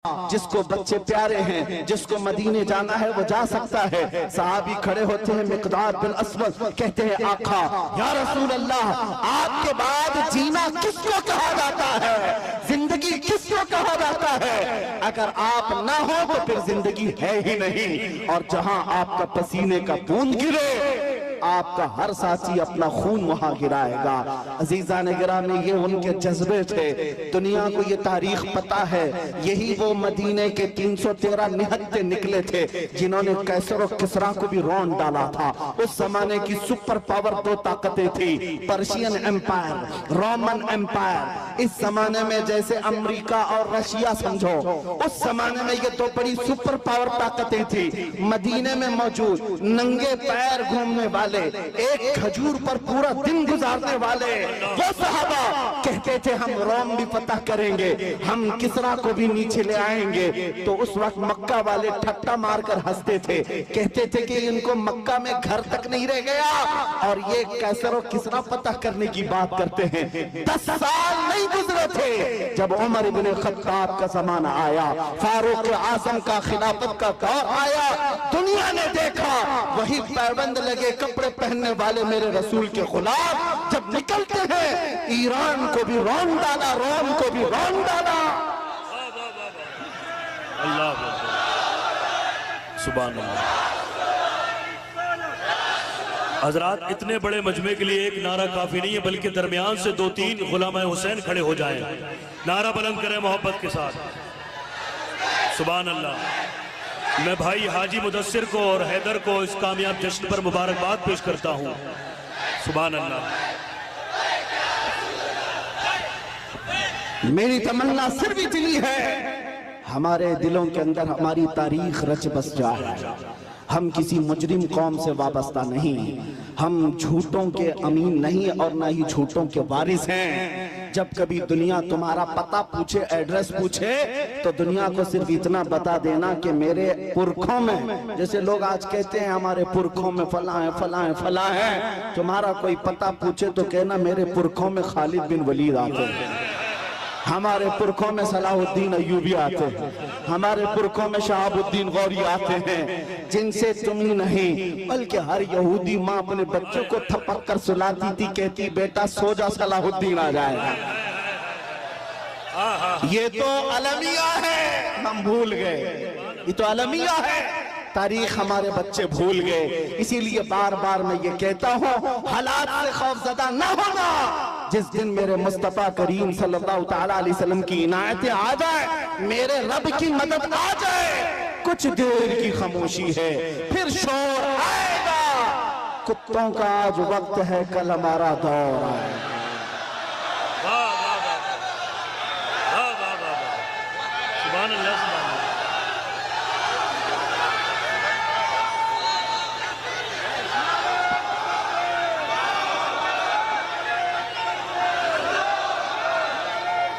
जिसको बच्चे प्यारे हैं, जिसको मदीने जाना है वो जा सकता है। सहाबी खड़े होते हैं, मिक़दाद बिन अस्वद कहते हैं आका या रसूल अल्लाह, आपके बाद जीना किसको कहा जाता है, जिंदगी किसको कहा जाता है? अगर आप ना हो तो फिर जिंदगी है ही नहीं। और जहां आपका पसीने का बूंद गिरे आपका हर साथी अपना खून वहां गिराएगा। अजीजा ने गिरामी, ये उनके जज्बे थे। दुनिया को ये तारीख पता है, यही वो मदीने के 313 निहत्ते निकले थे जिन्होंने कैसर और किसरा को भी रौंद डाला था। उस जमाने की सुपर पावर दो ताकतें थी, पर्शियन एम्पायर, रोमन एम्पायर। इस जमाने में जैसे अमेरिका और रशिया समझो, उस जमाने में ये दो बड़ी सुपर पावर ताकतें थी। मदीने में मौजूद नंगे पैर घूमने वाले, एक खजूर पर पूरा दिन गुजारने वाले वो सहाबा कहते थे हम रोम भी फतह करेंगे, हम किसरा को भी नीचे ले आएंगे। तो उस वक्त मक्का वाले ठट्टा मारकर हंसते थे, कहते थे कि इनको मक्का में घर तक नहीं रह गया और ये कैसर और किसरा फतह करने की बात करते हैं। 10 साल नहीं गुजरे थे जब उमर इब्ने खत्ताब का जमाना आया, फारूक आजम का खिलाफत का दौर आया। दुनिया ने देखा वही पैबंद लगे कपड़े पहनने वाले मेरे रसूल के खिलाफ जब निकलते हैं, ईरान को भी रौंद डाला, रोम को भी रौंद डाला। अल्लाह सुभान अल्लाह। हजरात, इतने बड़े मजमे के लिए एक नारा काफी नहीं है, बल्कि दरमियान से 2-3 गुलाम हुसैन खड़े हो जाएं, नारा बुलंद करें मोहब्बत के साथ। सुभान अल्लाह। मैं भाई हाजी मुदस्सिर को और हैदर को इस कामयाब जश्न पर मुबारकबाद पेश करता हूँ। सुभान अल्लाह। मेरी तमन्ना सिर्फ इतनी है, हमारे दिलों के अंदर हमारी तारीख रच बस जाए। हम किसी मुजरिम कौम से वाबस्ता नहीं, हम झूठों के अमीन नहीं और ना ही झूठों के वारिस हैं। जब कभी दुनिया तुम्हारा पता पूछे, एड्रेस पूछे, तो दुनिया को सिर्फ इतना बता देना कि मेरे पुरखों में, जैसे लोग आज कहते हैं हमारे पुरखों में फला है फला है फला है, तुम्हारा कोई पता पूछे तो कहना मेरे पुरखों में खालिद बिन वलीद आते हैं, हमारे पुरखों में सलाहुद्दीन अय्यूबी आते हैं, हमारे पुरखों में शहाबुद्दीन गौरी आते हैं, जिनसे तुम ही नहीं बल्कि हर यहूदी माँ अपने बच्चों को थपक कर सुलाती थी, कहती बेटा सो जा सलाहुद्दीन आ जाएगा। ये तो अलमिया है, हम भूल गए, ये तो अलमिया है, तारीख हमारे बच्चे भूल गए। इसीलिए बार बार मैं ये कहता हूँ, हालात से खौफजदा न होना। जिस दिन मेरे मुस्तफा करीम सल्लल्लाहु तआला अलैहि वसल्लम की इनायतें आ जाए, मेरे रब की मदद आ जाए, कुछ देर की खामोशी है, फिर शोर आएगा। कुत्तों का आज वक्त है, कल हमारा दौर आएगा। सुभान अल्लाह।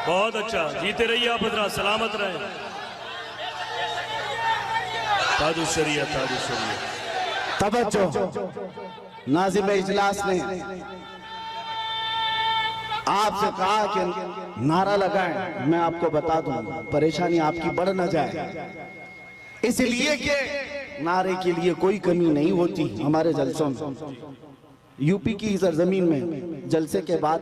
बहुत अच्छा, जीते रहिए आप हजरात, सलामत रहे। ताजुशरिया ताजुशरिया। तवज्जो, नाज़िम इजलास ने आपसे कहा कि नारा लगाएं। मैं आपको बता दूं, परेशानी आपकी बढ़ न जाए, इसलिए कि नारे के लिए कोई कमी नहीं होती हमारे जलसों में। यूपी की सरजमीन में जलसे के बाद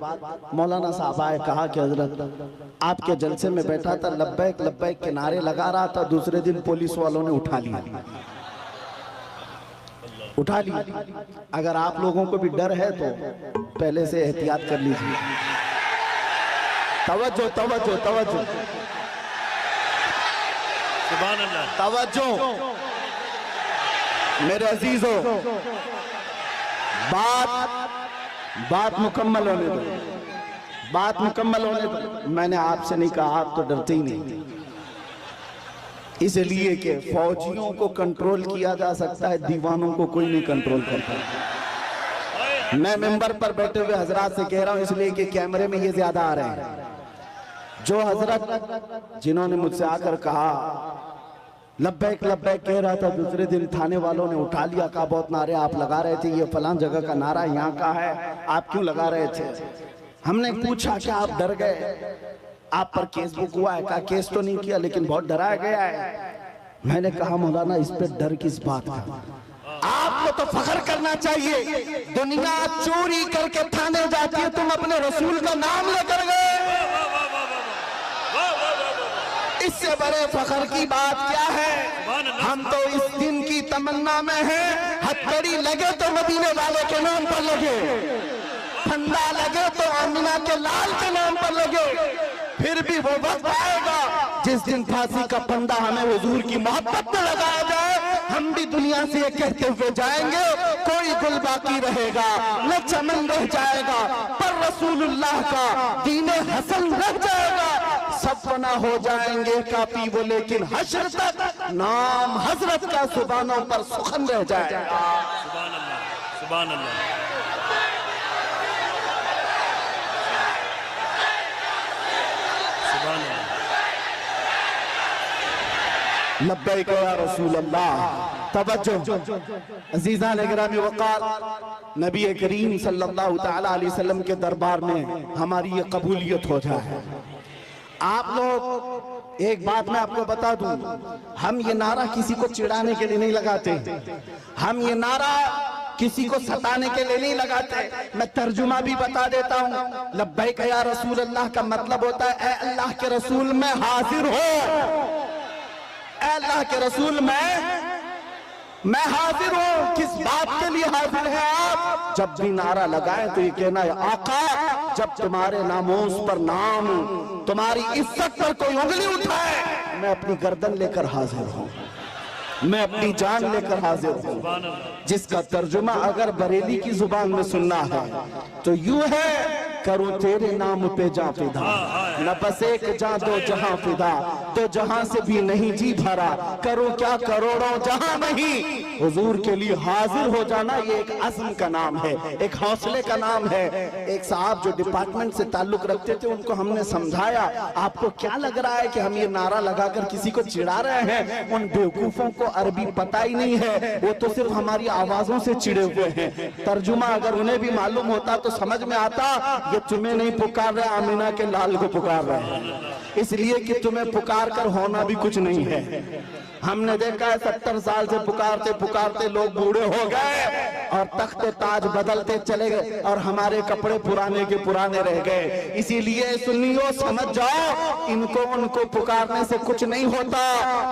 मौलाना साहब आए, कहा कि हजरत आपके जलसे में बैठा था, लब्बैक लब्बैक के नारे लगा रहा था, दूसरे दिन पुलिस वालों ने उठा लिया। अगर आप लोगों को भी डर है तो पहले से एहतियात कर लीजिए। तवज्जो तवज्जो तवज्जो, सुभान अल्लाह, तवज्जो मेरे अजीजों, बात मुकम्मल होने दो, बात मुकम्मल होने दो। मैंने आपसे नहीं कहा, आप तो डरते ही नहीं, इसलिए कि फौजियों को कंट्रोल किया जा सकता है, दीवानों को कोई नहीं कंट्रोल करता। मैं मेंबर पर बैठे हुए हजरात से कह रहा हूं, इसलिए कि कैमरे में ये ज्यादा आ रहे हैं। जो हजरत जिन्होंने मुझसे आकर कहा लब्बैक लब्बैक कह रहा था, दूसरे दिन थाने वालों ने उठा लिया, कहा बहुत नारे आप लगा रहे थे, ये फलां जगह का नारा यहाँ का है, आप क्यों लगा रहे थे? हमने पूछा कि आप डर गए? आप पर केस बुक हुआ है। कहा केस तो नहीं किया लेकिन बहुत डराया गया है। मैंने कहा मौलाना इस पे डर किस बात का, आपको तो फख्र करना चाहिए। दुनिया चोरी करके थाने जाती है, तुम अपने रसूल का नाम लेकर गए, इससे बड़े फख्र की बात क्या है। हम तो इस दिन की तमन्ना में हैं, हथकड़ी लगे तो मदीने वाले के नाम पर लगे, फंदा लगे तो आमिना के लाल के नाम पर लगे। फिर भी वो वक्त आएगा जिस दिन फांसी का फंदा हमें हुजूर की मोहब्बत में लगाया जाए। हम भी दुनिया से ये कहते हुए जाएंगे, कोई गुल बाकी रहेगा न चमन रह जाएगा, पर रसूलुल्लाह का दीने हसन रह जाएगा। सब फना हो जाएंगे काफी वो, लेकिन हश्र तक नाम हजरत का सुबानों पर सुखन रह जाएगा। सुभान अल्लाह, सुभान अल्लाह। लब्बैक या रसूल अल्लाह। तवज्जो अजीज़ान गिरामी वक़ार, नबी करीम सल्लल्लाहु तआला अलैहि वसल्लम के दरबार में हमारी ये कबूलियत हो जाए। आप लोग एक बात मैं आपको बता दूं, हम ये नारा किसी को चिढ़ाने के लिए नहीं लगाते, हम ये नारा किसी को सताने के लिए नहीं लगाते। मैं तर्जुमा भी बता देता हूँ। लब्बैक या रसूल अल्लाह का मतलब होता है ए अल्लाह के रसूल मैं हाजिर हो, अल्लाह के रसूल मैं हाजिर हूं। किस बात के लिए हाजिर है आप? जब भी नारा लगाए तो ये कहना है आका, जब तुम्हारे नामोस पर नाम, तुम्हारी इज्जत पर कोई उंगली उठाए, मैं अपनी गर्दन लेकर हाजिर हूं, मैं अपनी जान लेकर हाजिर हूं। जिसका तर्जुमा अगर बरेली की जुबान में सुनना है तो यूं है, करूं तेरे नाम पे जा फिदा, न बस एक जा दो जहां फिदा, तो जहां से भी नहीं जी भरा, करूं क्या करोड़ों जहां नहीं। हुजूर के लिए हाजिर हो जाना ये एक अज़्म का नाम है, एक हौसले का नाम है। एक साहब जो डिपार्टमेंट से ताल्लुक रखते थे, उनको हमने समझाया आपको क्या लग रहा है कि हम ये नारा लगाकर किसी को चिढ़ा रहे हैं? उन बेवकूफों को अरबी पता ही नहीं है, वो तो सिर्फ हमारी आवाजों से चिढ़े हुए हैं। तर्जुमा अगर उन्हें भी मालूम होता तो समझ में आता, ये तुम्हें नहीं पुकार रहे, आमिना के लाल को पुकार रहे हैं, इसलिए कि तुम्हें पुकार कर होना भी कुछ नहीं है। हमने देखा है 70 साल से पुकारते पुकारते लोग बूढ़े हो गए और तख्त ताज बदलते चले गए और हमारे कपड़े पुराने के पुराने रह गए। इसीलिए सुन्नियों समझ जाओ, इनको उनको पुकारने से कुछ नहीं होता।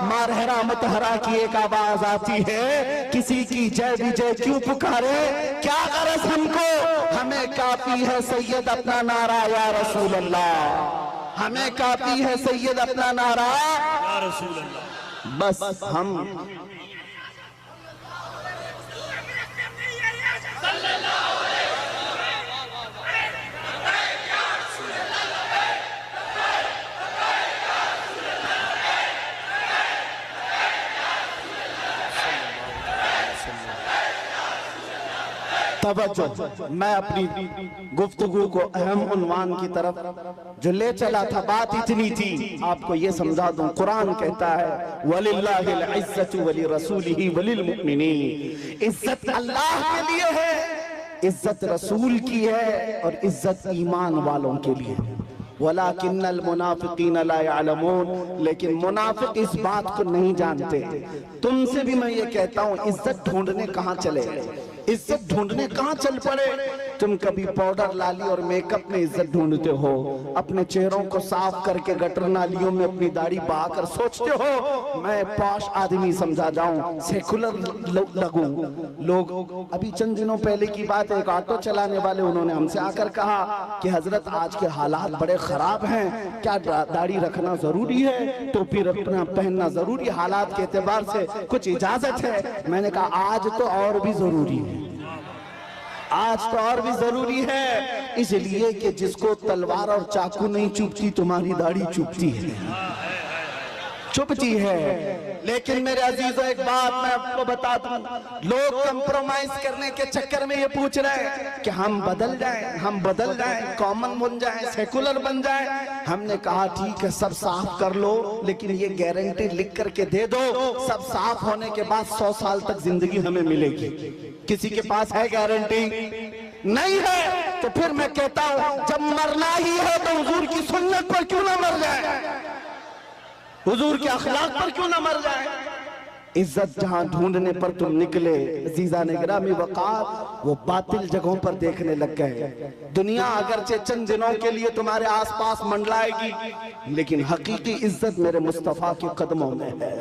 मारहरा मतहरा की एक आवाज आती है, किसी की जय विजय क्यों पुकारे, क्या गरज हमको, हमें काफी है सैयद अपना नारा या रसूल अल्लाह, हमें काफी है सैयद अपना नारा या रसूल अल्लाह। बस हम तवज्जो, मैं अपनी गुफ्तगू को अहम उन्वान की तरफ जो ले चला था, बात इतनी थी, आपको ये समझा दूं। कुरान कहता है वलिल्लाहिल इज्जतु वली रसूलिही वलिल मुमिनीन, इज्जत अल्लाह के लिए है, इज्जत रसूल की है और इज्जत ईमान वालों के लिए। वलाकिन्नल मुनाफिकीन ला यअलमून, लेकिन मुनाफिक इस बात को नहीं जानते। तुमसे भी मैं ये कहता हूँ, इज्जत ढूंढने कहाँ चले, इज्जत ढूंढने कहाँ चल पड़े। तुम कभी पाउडर लाली और मेकअप में इज्जत ढूंढते हो, अपने चेहरों को साफ करके गटर नालियों में अपनी दाढ़ी बहाकर सोचते हो मैं पॉश आदमी समझा जाऊं, सेकुलर लगूं। लोग अभी चंद दिनों पहले की बात है, एक ऑटो चलाने वाले उन्होंने हमसे आकर कहा कि हजरत आज के हालात बड़े खराब हैं, क्या दाढ़ी रखना जरूरी है, टोपी रखना पहनना जरूरी, हालात के एतबार से कुछ इजाजत है? मैंने कहा आज तो और भी जरूरी है, आज तो और भी जरूरी है, इसलिए कि जिसको तलवार और चाकू नहीं चुभती, तुम्हारी दाढ़ी चुभती है, चुभती है। लेकिन मेरे अजीजों एक बात मैं आपको बता दूं, लोग कंप्रोमाइज करने के चक्कर में ये पूछ रहे हैं कि हम बदल जाएं, हम बदल जाएं, कॉमन बन जाएं, सेकुलर बन जाएं। हमने कहा ठीक है, सब साफ कर लो, लेकिन ये गारंटी लिख करके दे दो, सब साफ होने के बाद 100 साल तक जिंदगी हमें मिलेगी। किसी के पास है गारंटी? नहीं है। तो फिर मैं कहता हूं जब मरना ही है तो हुजूर की सुन्नत पर क्यों ना मर जाए, हुजूर के अखलाक पर क्यों ना मर जाए। इज्जत जहां ढूंढने पर तुम निकले अजीजा ने गिरामी वक़ार, वो बातिल जगहों पर देखने लग गए। दुनिया अगरचे चंद दिनों के लिए तुम्हारे आसपास मंडलाएगी, लेकिन हकीकी इज्जत मेरे मुस्तफा के कदमों में है।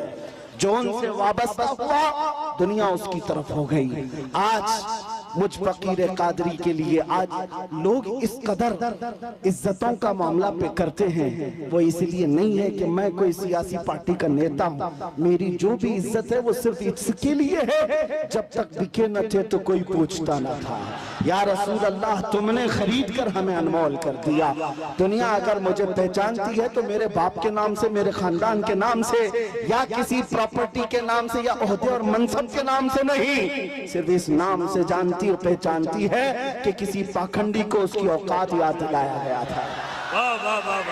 जो उनसे वाबस्ता हुआ दुनिया उसकी तरफ हो गई। आज मुझ फकीर कादरी के लिए आज लोग इस कदर इज्जतों का मामला पे करते हैं, वो इसलिए नहीं है कि मैं कोई सियासी पार्टी का नेता हूँ। मेरी जो भी इज्जत है वो सिर्फ इसके लिए है, जब तक बिके न थे तो कोई पूछता न था। या रसूल अल्लाह, तुमने खरीद कर हमें अनमोल कर दिया। दुनिया अगर मुझे पहचानती है तो मेरे बाप के नाम से, मेरे खानदान के नाम से, या किसी प्रॉपर्टी के नाम से, या ओहदे और मनसब के नाम से नहीं, सिर्फ इस नाम से जानती और पहचानती है कि किसी पाखंडी को उसकी औकात याद दिलाया गया था।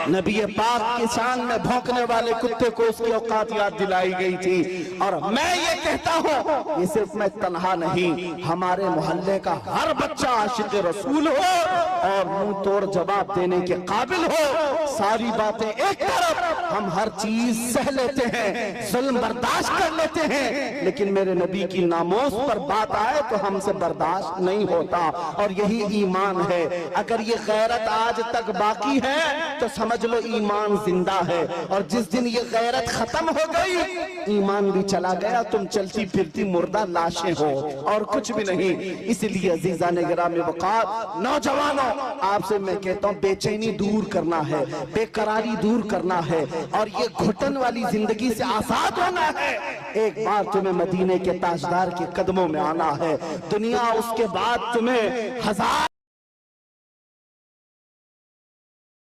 नबी पाक की शान में भौंकने वाले कुत्ते को उसकी औकात याद दिलाई गई थी। और मैं ये कहता हूँ, ये सिर्फ मैं तन्हा नहीं, हमारे मोहल्ले का हर बच्चा आशिक रसूल हो और मुंह तोड़ जवाब देने के काबिल हो। सारी बातें एक तरफ, हम हर चीज सह लेते हैं, जुल्म बर्दाश्त कर लेते हैं, लेकिन मेरे नबी की नामोस पर बात आए तो हमसे बर्दाश्त नहीं होता। और यही ईमान है। अगर ये गैरत आज तक बाकी है तो समझ लो ईमान जिंदा है, और जिस दिन ये गैरत खत्म हो गई ईमान भी चला गया, तुम चलती फिरती मुर्दा लाशें हो और कुछ भी नहीं। इसलिए अजीजा ने गिरामी वक़ार, नौजवानों, आपसे मैं कहता हूँ बेचैनी दूर करना है, बेकरारी दूर करना है, और ये घुटन वाली जिंदगी से आजाद होना है। एक बार तुम्हें मदीने के ताजदार के कदमों में आना है। दुनिया उसके बाद तुम्हें हजार